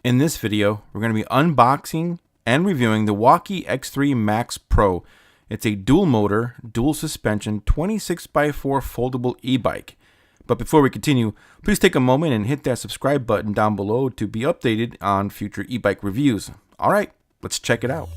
In this video, we're going to be unboxing and reviewing the Wallke X3 Max Pro. It's a dual motor, dual suspension, 26x4 foldable e-bike. But before we continue, please take a moment and hit that subscribe button down below to be updated on future e-bike reviews. Alright, let's check it out.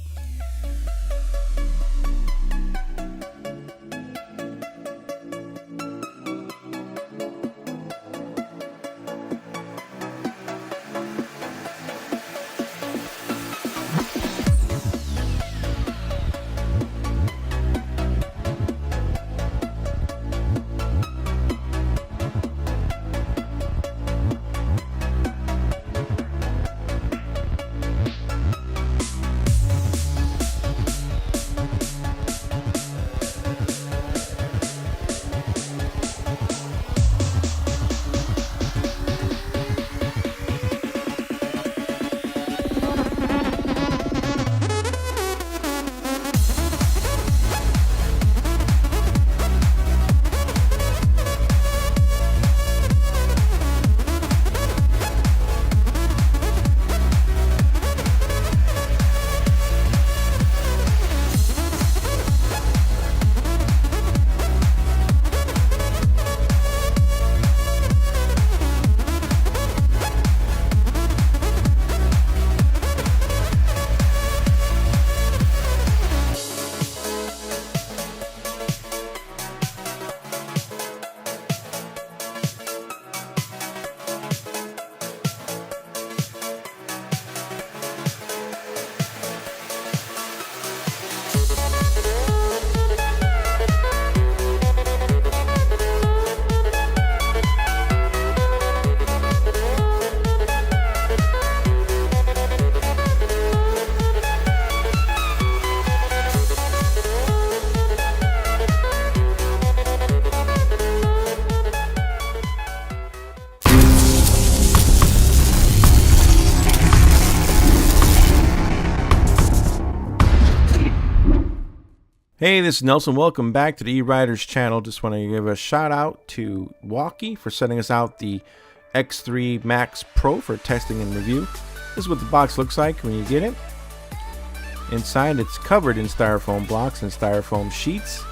Hey, this is Nelson. Welcome back to the E-RYDERS channel. Just want to give a shout out to Wallke for sending us out the X3 Max Pro for testing and review. This is what the box looks like when you get it. Inside, it's covered in styrofoam blocks and styrofoam sheets.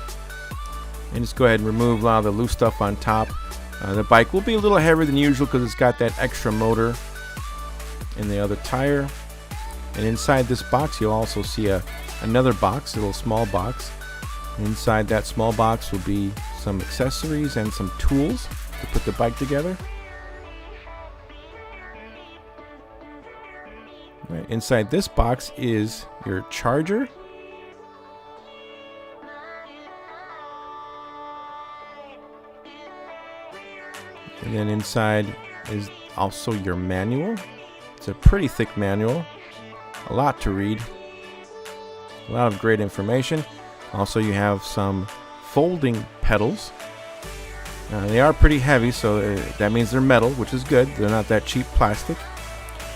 And just go ahead and remove a lot of the loose stuff on top. The bike will be a little heavier than usual because it's got that extra motor in the other tire. And inside this box, you'll also see another box, a little small box. Inside that small box will be some accessories and some tools to put the bike together. Right, inside this box is your charger. And then inside is also your manual. It's a pretty thick manual, a lot to read, a lot of great information. Also, you have some folding pedals. They are pretty heavy, so that means they're metal, which is good. They're not that cheap plastic.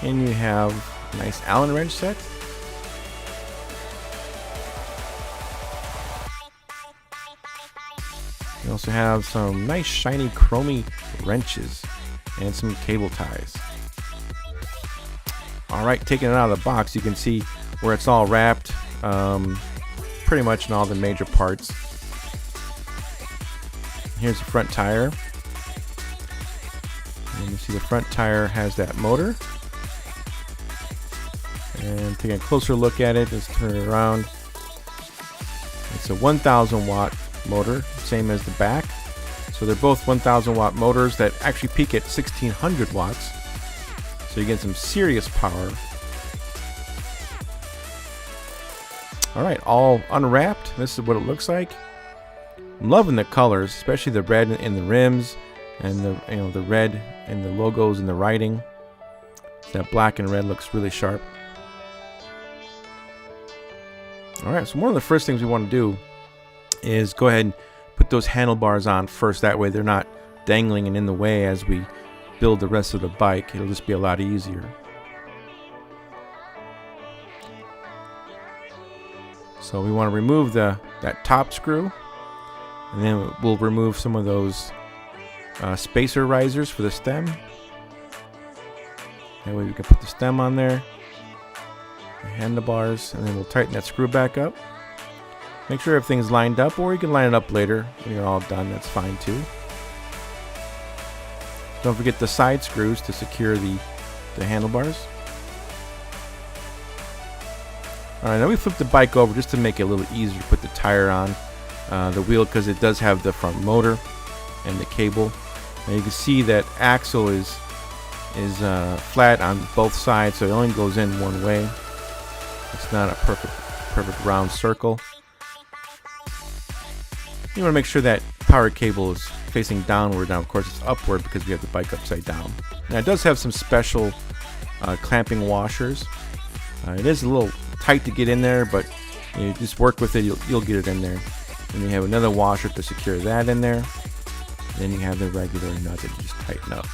And you have a nice Allen wrench set. You also have some nice shiny chromy wrenches and some cable ties. Alright, taking it out of the box, you can see where it's all wrapped. Pretty much in all the major parts. Here's the front tire. And you see the front tire has that motor. And taking a closer look at it, let's turn it around. It's a 1000 watt motor, same as the back. So they're both 1000 watt motors that actually peak at 1600 watts. So you get some serious power. Alright, all unwrapped. This is what it looks like. I'm loving the colors, especially the red in the rims and the red and the logos and the writing. That black and red looks really sharp. Alright, so one of the first things we want to do is go ahead and put those handlebars on first. That way they're not dangling and in the way as we build the rest of the bike. It'll just be a lot easier. So we want to remove that top screw, and then we'll remove some of those spacer risers for the stem. That way we can put the stem on there, the handlebars, and then we'll tighten that screw back up. Make sure everything's lined up, or you can line it up later when you're all done. That's fine too. Don't forget the side screws to secure the handlebars. Alright, now we flip the bike over just to make it a little easier to put the tire on the wheel, because it does have the front motor and the cable. And you can see that axle is flat on both sides, so it only goes in one way. It's not a perfect round circle. You want to make sure that power cable is facing downward. Now, of course, it's upward because we have the bike upside down. Now, it does have some special clamping washers. It is a little tight to get in there, but you just work with it. You'll get it in there. And you have another washer to secure that in there. Then you have the regular nut that you just tighten up.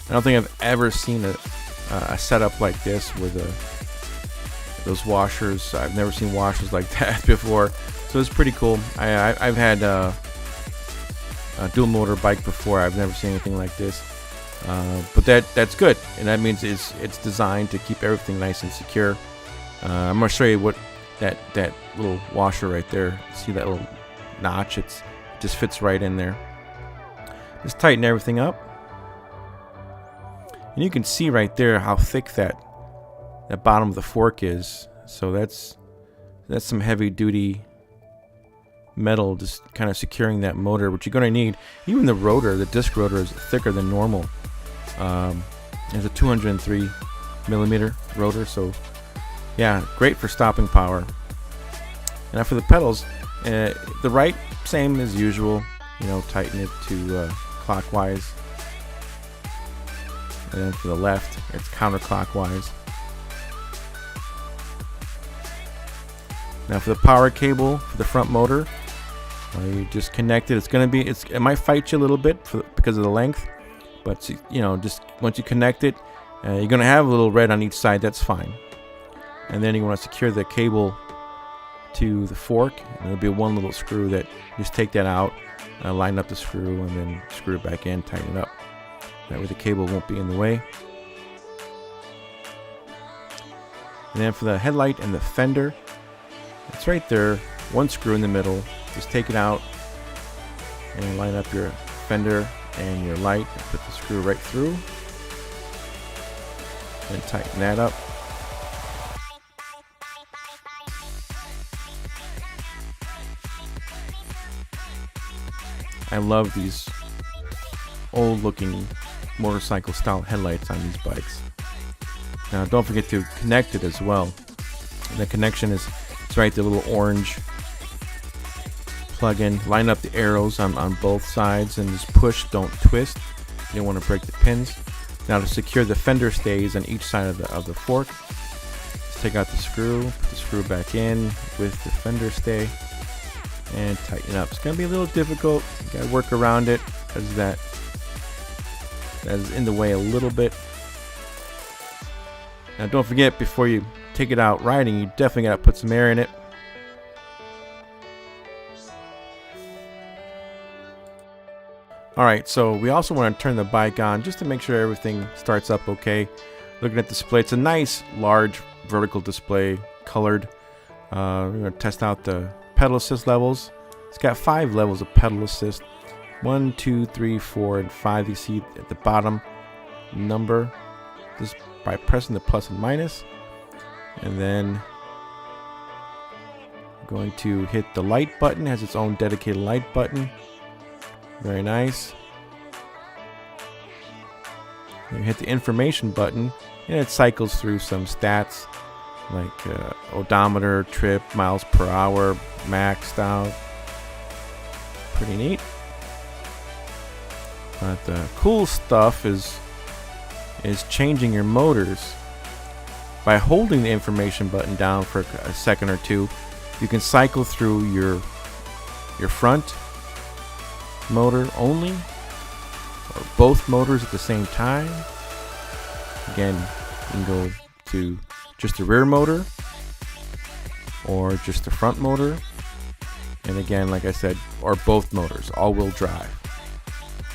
I don't think I've ever seen a setup like this with those washers. I've never seen washers like that before, so it's pretty cool. I've had a dual motor bike before. I've never seen anything like this, but that's good, and that means it's designed to keep everything nice and secure. I'm gonna show you what that little washer right there. See that little notch? It just fits right in there. Just tighten everything up. And you can see right there how thick that bottom of the fork is. So that's some heavy duty metal just kind of securing that motor, which you're going to need. Even the rotor, the disc rotor, is thicker than normal. It's a 203 millimeter rotor, so yeah, great for stopping power. And now for the pedals, the right, same as usual. You know, tighten it to clockwise. And then for the left, it's counterclockwise. Now for the power cable for the front motor, you just connect it. It might fight you a little bit because of the length, but you know, just once you connect it, you're gonna have a little red on each side. That's fine. And then you want to secure the cable to the fork, and there'll be one little screw that you just take that out, line up the screw, and then screw it back in, tighten it up. That way the cable won't be in the way. And then for the headlight and the fender, it's right there, one screw in the middle. Just take it out and line up your fender and your light and put the screw right through. And tighten that up. I love these old looking motorcycle style headlights on these bikes. Now don't forget to connect it as well. The connection is right there, little orange plug-in. Line up the arrows on both sides and just push, don't twist. You don't want to break the pins. Now to secure the fender stays on each side of the fork, just take out the screw, put the screw back in with the fender stay, and tighten it up. It's gonna be a little difficult. You gotta work around it because that is in the way a little bit. Now don't forget, before you take it out riding, you definitely gotta put some air in it. Alright, so we also want to turn the bike on just to make sure everything starts up okay. Looking at the display, it's a nice large vertical display, colored. We're going to test out the pedal assist levels. It's got 5 levels of pedal assist. 1, 2, 3, 4, and 5. You see at the bottom number just by pressing the plus and minus. And then I'm going to hit the light button. It has its own dedicated light button. Very nice. You hit the information button and it cycles through some stats like odometer, trip, miles per hour, maxed out. Pretty neat. But the cool stuff is changing your motors. By holding the information button down for a second or two, you can cycle through your front motor only, or both motors at the same time. Again, you can go to just the rear motor or just the front motor, and again, like I said, or both motors, all-wheel drive.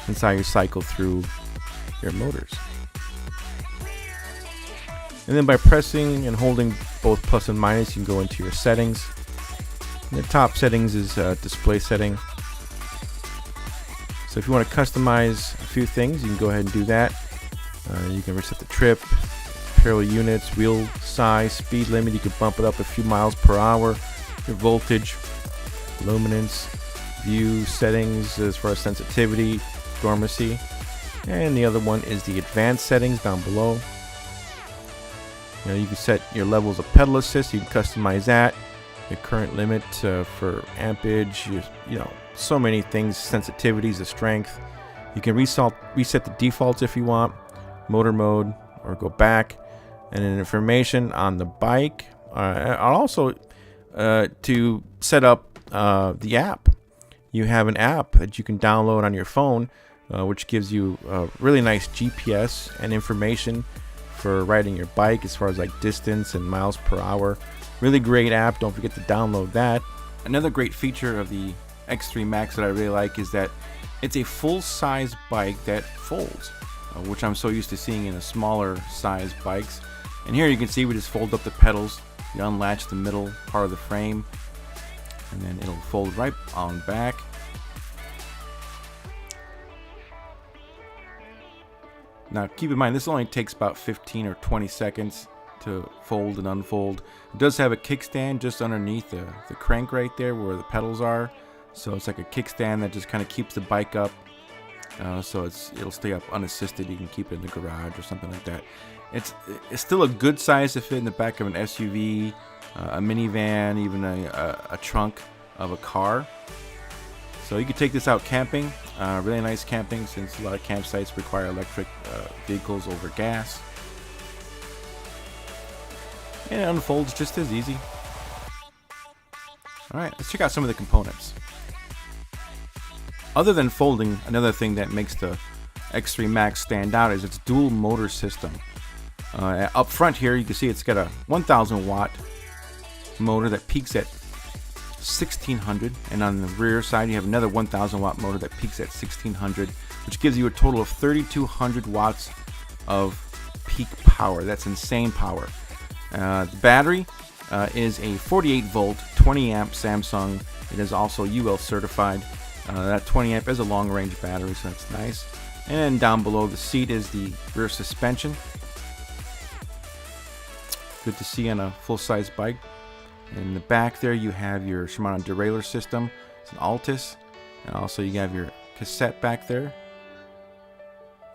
That's how you cycle through your motors. And then by pressing and holding both plus and minus, you can go into your settings. And the top settings is display setting. So if you want to customize a few things, you can go ahead and do that. You can reset the trip, parallel units, wheel size, speed limit. You can bump it up a few miles per hour. Your voltage, luminance, view settings as far as sensitivity, dormancy. And the other one is the advanced settings down below. You can set your levels of pedal assist. You can customize that. Your current limit for ampage. So many things. Sensitivities, the strength. You can reset the defaults if you want. Motor mode, or go back. And then information on the bike. Also, to set up the app. You have an app that you can download on your phone, which gives you really nice GPS and information for riding your bike as far as like distance and miles per hour. Really great app. Don't forget to download that. Another great feature of the X3 Max that I really like is that it's a full-size bike that folds, which I'm so used to seeing in the smaller size bikes. And here you can see we just fold up the pedals. You unlatch the middle part of the frame, and then it'll fold right on back. Now keep in mind, this only takes about 15 or 20 seconds to fold and unfold. It does have a kickstand just underneath the crank right there where the pedals are. So it's like a kickstand that just kind of keeps the bike up. So it'll stay up unassisted. You can keep it in the garage or something like that. It's still a good size to fit in the back of an SUV, a minivan, even a trunk of a car. So you can take this out camping. Really nice camping, since a lot of campsites require electric vehicles over gas. And it unfolds just as easy. Alright, let's check out some of the components. Other than folding, another thing that makes the X3 Max stand out is its dual motor system. Up front here, you can see it's got a 1000 watt motor that peaks at 1600, and on the rear side you have another 1000 watt motor that peaks at 1600, which gives you a total of 3200 watts of peak power. That's insane power. The battery is a 48 volt 20 amp Samsung. It is also UL certified. That 20 amp is a long range battery, so that's nice. And then down below the seat is the rear suspension. Good to see on a full-size bike. In the back there you have your Shimano derailleur system. It's an Altus. And also you have your cassette back there.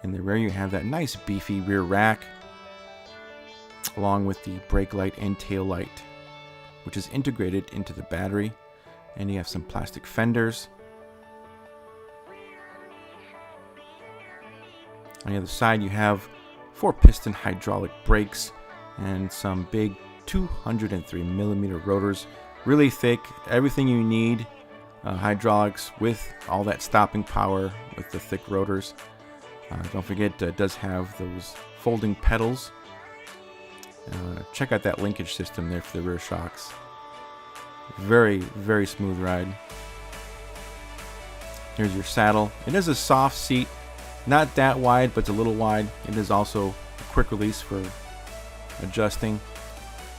In the rear you have that nice beefy rear rack, along with the brake light and tail light, which is integrated into the battery. And you have some plastic fenders. On the other side you have 4-piston hydraulic brakes and some big 203mm rotors, really thick, everything you need, hydraulics with all that stopping power with the thick rotors. Don't forget, it does have those folding pedals. Check out that linkage system there for the rear shocks. Very, very smooth ride. Here's your saddle. It is a soft seat, not that wide, but it's a little wide. It is also a quick release for adjusting.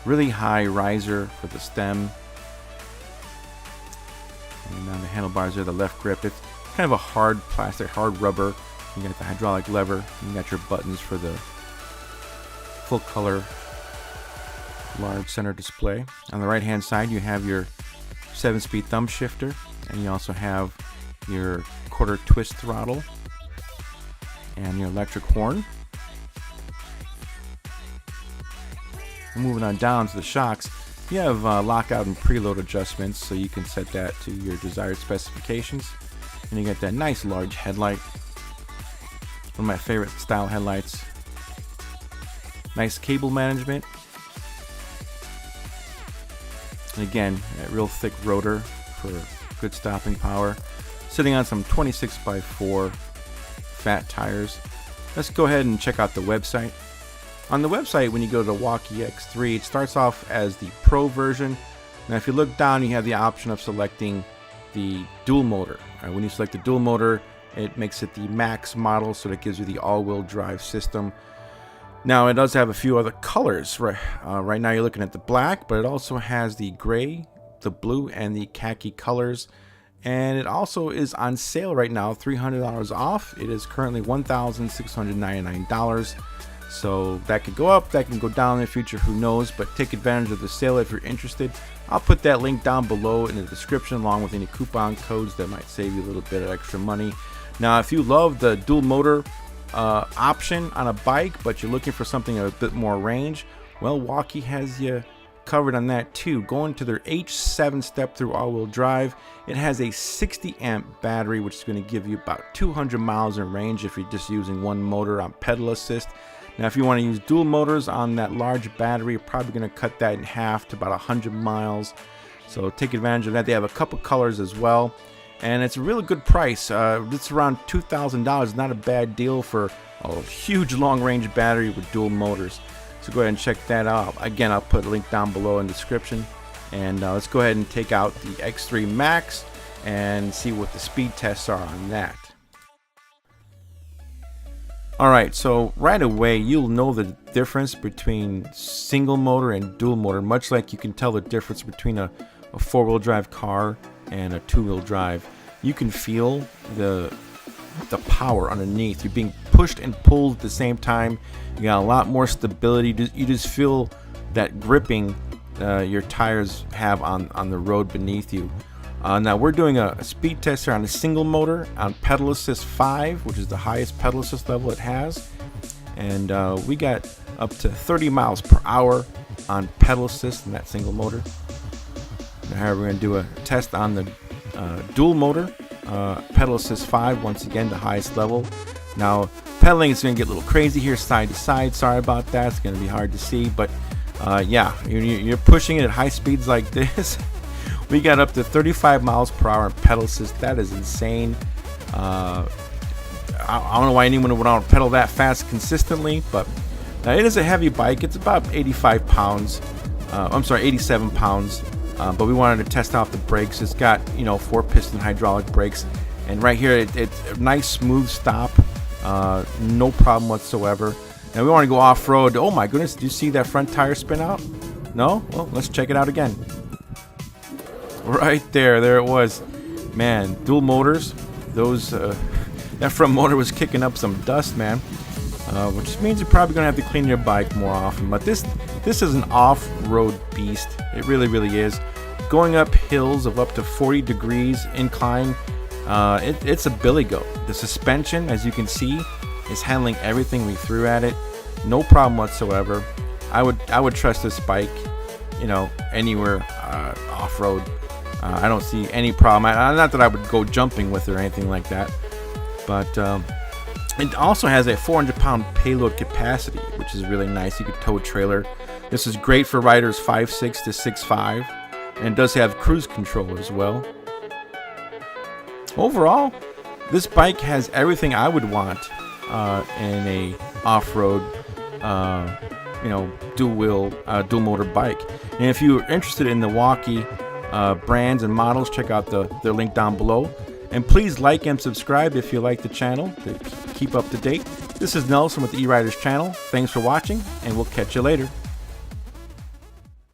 Really high riser for the stem. And on the handlebars there, the left grip. It's kind of a hard plastic, hard rubber. You got the hydraulic lever. You got your buttons for the full color large center display. On the right hand side you have your 7-speed thumb shifter, and you also have your quarter twist throttle and your electric horn. Moving on down to the shocks, you have lockout and preload adjustments, so you can set that to your desired specifications. And you got that nice large headlight, one of my favorite style headlights. Nice cable management, and again, a real thick rotor for good stopping power. Sitting on some 26x4 fat tires. Let's go ahead and check out the website. On the website, when you go to Wallke X3, it starts off as the Pro version. Now if you look down, you have the option of selecting the dual motor. When you select the dual motor, It makes it the Max model, so that gives you the all-wheel drive system. Now, it does have a few other colors. Right now you're looking at the black, but it also has the gray, the blue, and the khaki colors. And it also is on sale right now, $300 off. It is currently $1,699. So that could go up, that can go down in the future, who knows, but take advantage of the sale if you're interested. I'll put that link down below in the description, along with any coupon codes that might save you a little bit of extra money. Now, if you love the dual motor option on a bike, but you're looking for something a bit more range, well, Wallke has you covered on that too. Going to their H7 step-through all-wheel drive, it has a 60 amp battery, which is going to give you about 200 miles in range if you're just using one motor on pedal assist. Now, if you want to use dual motors on that large battery, you're probably going to cut that in half to about 100 miles. So take advantage of that. They have a couple colors as well, and it's a really good price. It's around $2,000. Not a bad deal for a huge long-range battery with dual motors. So go ahead and check that out. Again, I'll put a link down below in the description. And let's go ahead and take out the X3 Max and see what the speed tests are on that. Alright, so right away you'll know the difference between single motor and dual motor, much like you can tell the difference between a four-wheel drive car and a two-wheel drive. You can feel the power underneath. You're being pushed and pulled at the same time. You got a lot more stability. You just feel that gripping your tires have on the road beneath you. Now we're doing a speed test here on a single motor on pedal assist 5, which is the highest pedal assist level it has, and we got up to 30 miles per hour on pedal assist in that single motor. Now we're going to do a test on the dual motor, pedal assist 5, once again the highest level. Now pedaling is going to get a little crazy here, side to side. Sorry about that, it's going to be hard to see, but yeah, you're pushing it at high speeds like this. We got up to 35 miles per hour in pedal assist. That is insane. I don't know why anyone would want to pedal that fast consistently, but it is a heavy bike. It's about 85 pounds. I'm sorry, 87 pounds. But we wanted to test out the brakes. It's got, 4-piston hydraulic brakes. And right here, it's a nice smooth stop. No problem whatsoever. Now we want to go off-road. Oh my goodness, did you see that front tire spin out? No? Well, let's check it out again. Right there it was. Man, dual motors, those that front motor was kicking up some dust, man, which means you're probably gonna have to clean your bike more often. But this is an off-road beast. It really is. Going up hills of up to 40 degrees incline, it's a billy goat. The suspension, as you can see, is handling everything we threw at it. No problem whatsoever. I would trust this bike, anywhere off-road. I don't see any problem. Not that I would go jumping with it or anything like that, but it also has a 400-pound payload capacity, which is really nice. You could tow a trailer. This is great for riders 5'6" to 6'5", and it does have cruise control as well. Overall, this bike has everything I would want in a off-road, dual motor bike. And if you're interested in the Wallke brands and models, check out their link down below. And please like and subscribe if you like the channel to keep up to date. This is Nelson with the E-RYDERS channel. Thanks for watching, and we'll catch you later.